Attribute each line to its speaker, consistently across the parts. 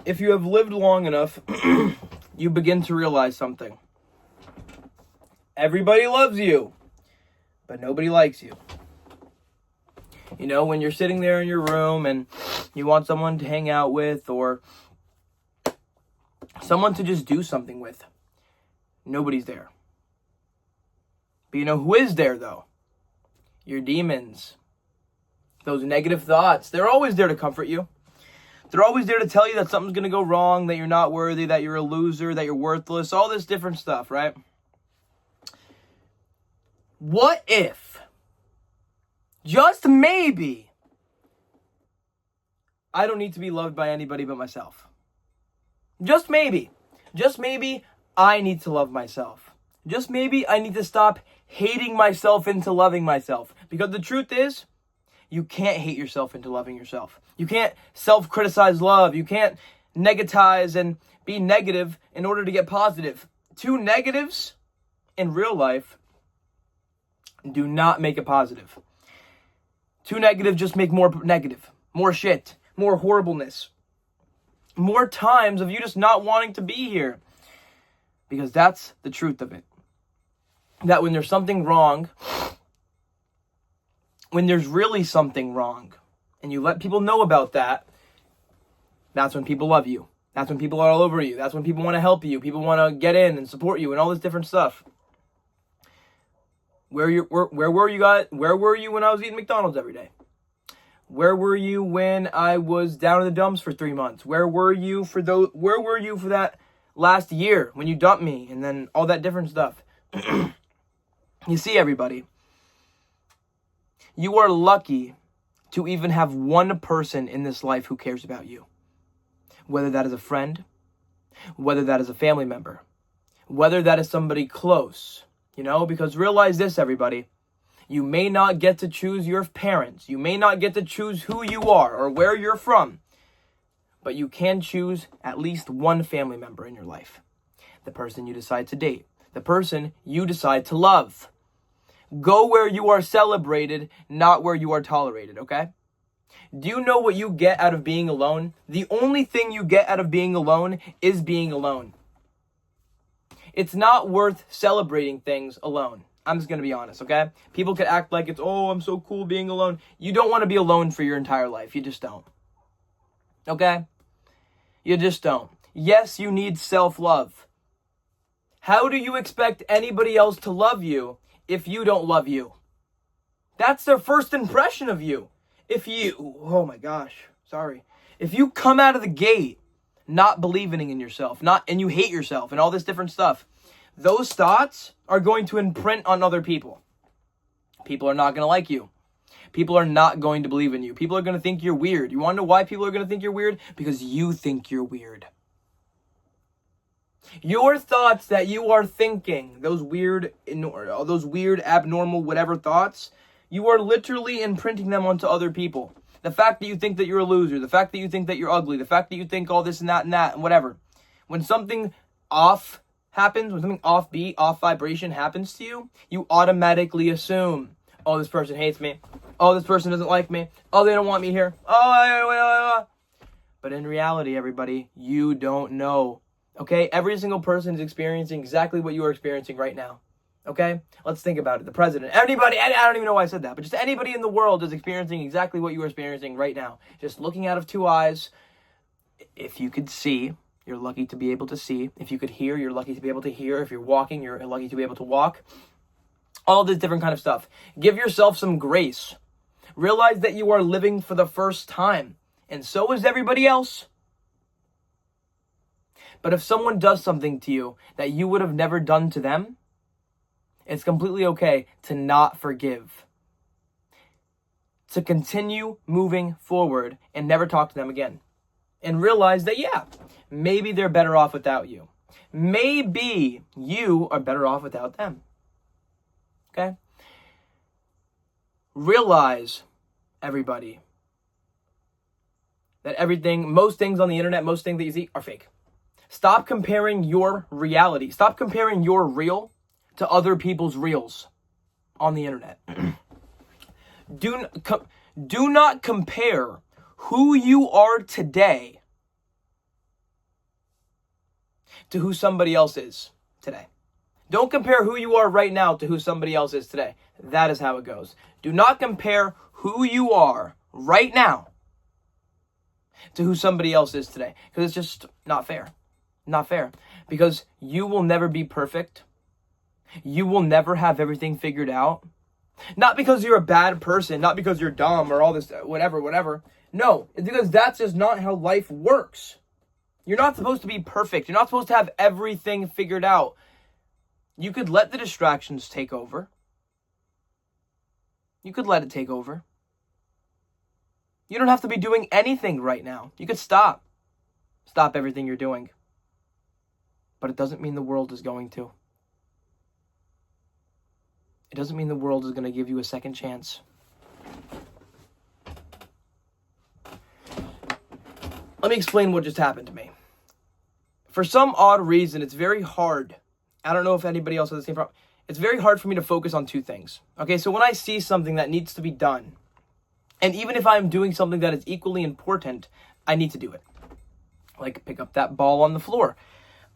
Speaker 1: if you have lived long enough, you begin to realize something. Everybody loves you, but nobody likes you. You know, when you're sitting there in your room and you want someone to hang out with or someone to just do something with, nobody's there. But you know who is there, though? Your demons. Those negative thoughts. They're always there to comfort you. They're always there to tell you that something's going to go wrong, that you're not worthy, that you're a loser, that you're worthless, all this different stuff, right? What if, just maybe, I don't need to be loved by anybody but myself? Just maybe I need to love myself. Just maybe I need to stop hating myself into loving myself. Because the truth is, you can't hate yourself into loving yourself. You can't self-criticize love. You can't negatize and be negative in order to get positive. Two negatives in real life do not make it positive. Two negative just make more negative, more shit, more horribleness, more times of you just not wanting to be here. Because that's the truth of it. That when there's something wrong, when there's really something wrong, and you let people know about that, that's when people love you. That's when people are all over you. That's when people want to help you. People want to get in and support you and all this different stuff. Where were you guys? Where were you when I was eating McDonald's every day? Where were you when I was down in the dumps for 3 months? Where were you for that last year when you dumped me and then all that different stuff? You see, everybody, you are lucky to even have one person in this life who cares about you. Whether that is a friend, whether that is a family member, whether that is somebody close, you know, because realize this, everybody, you may not get to choose your parents. You may not get to choose who you are or where you're from, but you can choose at least one family member in your life. The person you decide to date, the person you decide to love. Go where you are celebrated, not where you are tolerated, okay? Do you know what you get out of being alone? The only thing you get out of being alone is being alone. It's not worth celebrating things alone. I'm just going to be honest, okay? People could act like it's, oh, I'm so cool being alone. You don't want to be alone for your entire life. You just don't. Okay? You just don't. Yes, you need self-love. How do you expect anybody else to love you if you don't love you? That's their first impression of you. If you come out of the gate not believing in yourself, and you hate yourself and all this different stuff, those thoughts are going to imprint on other people. People are not going to like you. People are not going to believe in you. People are going to think you're weird. You want to know why people are going to think you're weird? Because you think you're weird. Your thoughts that you are thinking, those weird, abnormal, whatever thoughts, you are literally imprinting them onto other people. The fact that you think that you're a loser, the fact that you think that you're ugly, the fact that you think all this and that and whatever. When something off happens, when something offbeat, off vibration happens to you, you automatically assume, oh, this person hates me. Oh, this person doesn't like me. Oh, they don't want me here. But in reality, everybody, you don't know. Okay? Every single person is experiencing exactly what you are experiencing right now. Okay? Let's think about it. The president, anybody, I don't even know why I said that, but just anybody in the world is experiencing exactly what you are experiencing right now. Just looking out of two eyes. If you could see, you're lucky to be able to see. If you could hear, you're lucky to be able to hear. If you're walking, you're lucky to be able to walk. All this different kind of stuff. Give yourself some grace. Realize that you are living for the first time, and so is everybody else. But if someone does something to you that you would have never done to them, it's completely okay to not forgive. To continue moving forward and never talk to them again. And realize that, yeah, maybe they're better off without you. Maybe you are better off without them. Okay? Realize, everybody, that most things on the internet, most things that you see are fake. Stop comparing your reality. Stop comparing your real to other people's reels on the internet. Do not compare who you are today to who somebody else is today. Don't compare who you are right now to who somebody else is today. That is how it goes. Do not compare who you are right now to who somebody else is today, because it's just not fair. Not fair. Because you will never be perfect. You will never have everything figured out. Not because you're a bad person, not because you're dumb or all this, whatever. No, it's because that's just not how life works. You're not supposed to be perfect. You're not supposed to have everything figured out. You could let the distractions take over. You could let it take over. You don't have to be doing anything right now. You could stop. Stop everything you're doing. But it doesn't mean the world is going to. It doesn't mean the world is going to give you a second chance. Let me explain what just happened to me. For some odd reason, it's very hard. I don't know if anybody else has the same problem. It's very hard for me to focus on two things. Okay, so when I see something that needs to be done, and even if I'm doing something that is equally important, I need to do it. Like pick up that ball on the floor.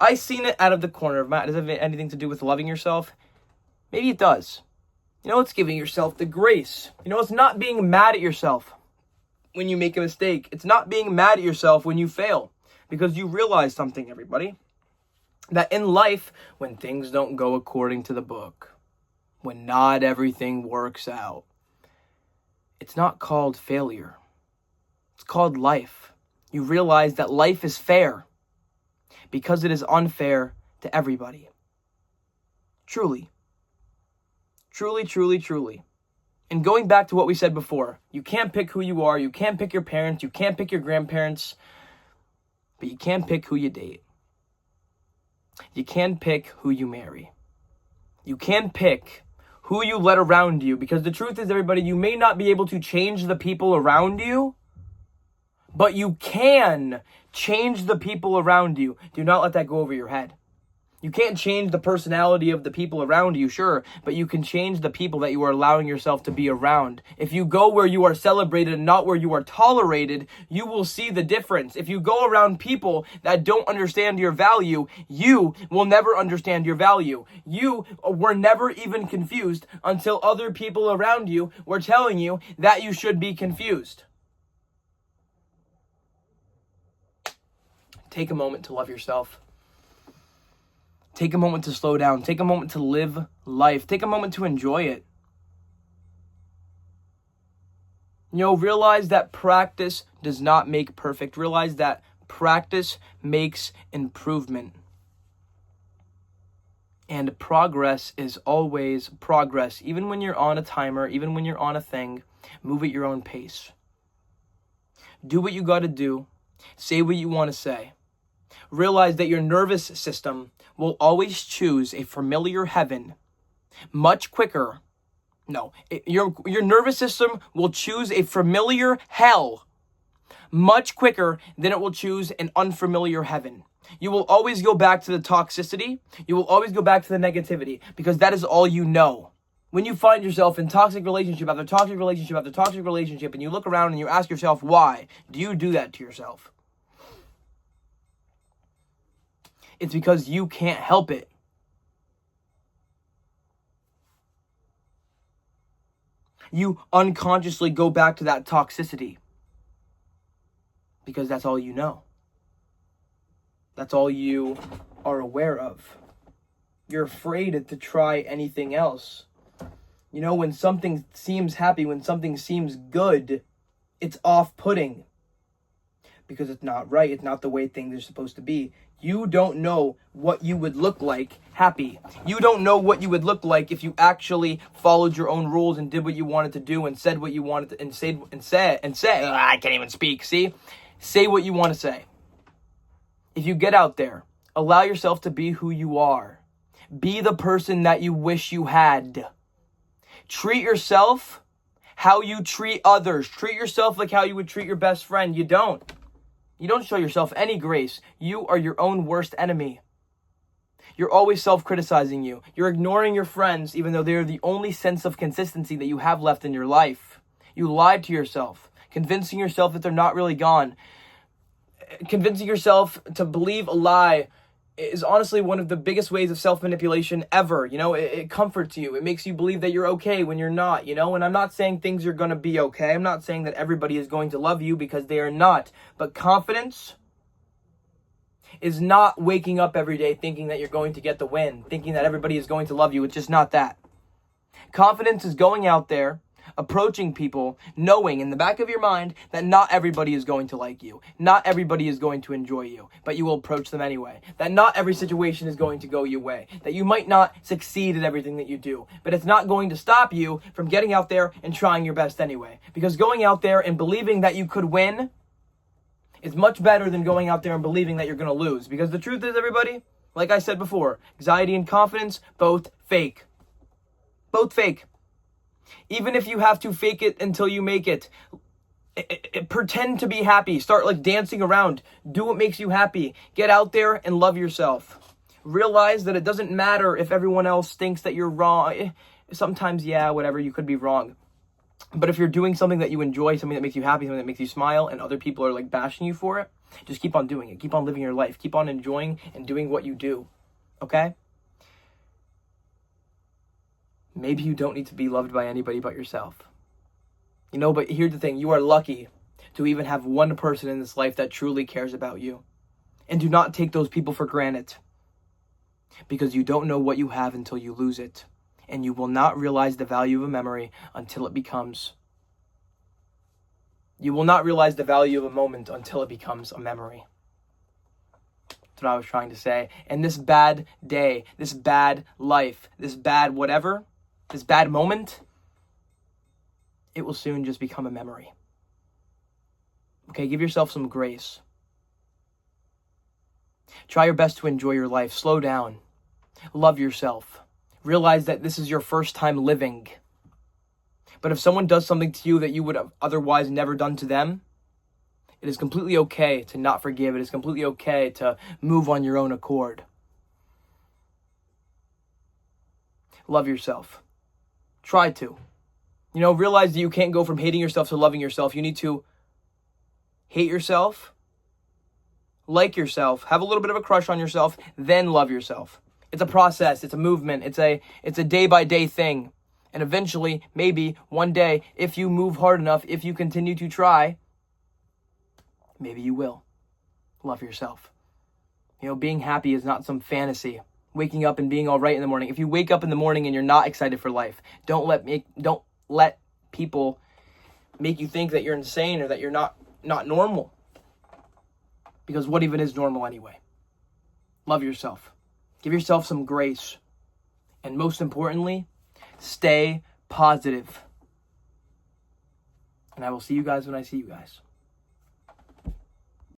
Speaker 1: I seen it out of the corner of my eye. Does it have anything to do with loving yourself? Maybe it does. It's giving yourself the grace. It's not being mad at yourself when you make a mistake. It's not being mad at yourself when you fail. Because you realize something, everybody. That in life, when things don't go according to the book, when not everything works out, it's not called failure. It's called life. You realize that life is fair because it is unfair to everybody. Truly. Truly, truly, truly. And going back to what we said before, you can't pick who you are, you can't pick your parents, you can't pick your grandparents, but you can pick who you date. You can pick who you marry. You can pick who you let around you, because the truth is, everybody, you may not be able to change the people around you, but you can change the people around you. Do not let that go over your head. You can't change the personality of the people around you, sure, but you can change the people that you are allowing yourself to be around. If you go where you are celebrated and not where you are tolerated, you will see the difference. If you go around people that don't understand your value, you will never understand your value. You were never even confused until other people around you were telling you that you should be confused. Take a moment to love yourself. Take a moment to slow down. Take a moment to live life. Take a moment to enjoy it. Realize that practice does not make perfect. Realize that practice makes improvement. And progress is always progress. Even when you're on a timer, even when you're on a thing, move at your own pace. Do what you got to do. Say what you want to say. Realize that your nervous system will always choose a familiar heaven much quicker. Your nervous system will choose a familiar hell much quicker than it will choose an unfamiliar heaven. You will always go back to the toxicity. You will always go back to the negativity, because that is all you know. When you find yourself in toxic relationship after toxic relationship after toxic relationship, and you look around and you ask yourself, why do you do that to yourself? It's because you can't help it. You unconsciously go back to that toxicity because that's all you know. That's all you are aware of. You're afraid to try anything else. When something seems happy, when something seems good, it's off-putting because it's not right. It's not the way things are supposed to be. You don't know what you would look like happy. You don't know what you would look like if you actually followed your own rules and did what you wanted to do and said what you wanted to, and said. I can't even speak. See? Say what you want to say. If you get out there, allow yourself to be who you are. Be the person that you wish you had. Treat yourself how you treat others. Treat yourself like how you would treat your best friend. You don't. You don't show yourself any grace. You are your own worst enemy. You're always self-criticizing you. You're ignoring your friends even though they're the only sense of consistency that you have left in your life. You lied to yourself, convincing yourself that they're not really gone. Convincing yourself to believe a lie is honestly one of the biggest ways of self-manipulation ever. It comforts you. It makes you believe that you're okay when you're not, and I'm not saying things are going to be okay. I'm not saying that everybody is going to love you, because they are not. But confidence is not waking up every day thinking that you're going to get the win, thinking that everybody is going to love you. It's just not that. Confidence is going out there, approaching people, knowing in the back of your mind that not everybody is going to like you. Not everybody is going to enjoy you, but you will approach them anyway. That not every situation is going to go your way. That you might not succeed at everything that you do, but it's not going to stop you from getting out there and trying your best anyway. Because going out there and believing that you could win is much better than going out there and believing that you're going to lose. Because the truth is, everybody, like I said before, anxiety and confidence, both fake. Both fake. Even if you have to fake it until you make it, pretend to be happy. Start dancing around. Do what makes you happy. Get out there and love yourself. Realize that it doesn't matter if everyone else thinks that you're wrong. Sometimes, yeah, whatever, you could be wrong. But if you're doing something that you enjoy, something that makes you happy, something that makes you smile, and other people are bashing you for it, just keep on doing it. Keep on living your life. Keep on enjoying and doing what you do. Okay? Maybe you don't need to be loved by anybody but yourself. But here's the thing. You are lucky to even have one person in this life that truly cares about you. And do not take those people for granted. Because you don't know what you have until you lose it. And you will not realize the value of a memory until it becomes. You will not realize the value of a moment until it becomes a memory. That's what I was trying to say. And this bad day, this bad life, this bad whatever, this bad moment, it will soon just become a memory. Okay, give yourself some grace. Try your best to enjoy your life. Slow down. Love yourself. Realize that this is your first time living. But if someone does something to you that you would have otherwise never done to them, it is completely okay to not forgive. It is completely okay to move on your own accord. Love yourself. Try to. Realize that you can't go from hating yourself to loving yourself. You need to hate yourself, like yourself, have a little bit of a crush on yourself, then love yourself. It's a process. It's a movement. It's a day-by-day thing. And eventually, maybe one day, if you move hard enough, if you continue to try, maybe you will love yourself. Being happy is not some fantasy. Waking up and being all right in the morning. If you wake up in the morning and you're not excited for life, don't let people make you think that you're insane or that you're not normal. Because what even is normal anyway? Love yourself. Give yourself some grace. And most importantly, stay positive. And I will see you guys when I see you guys.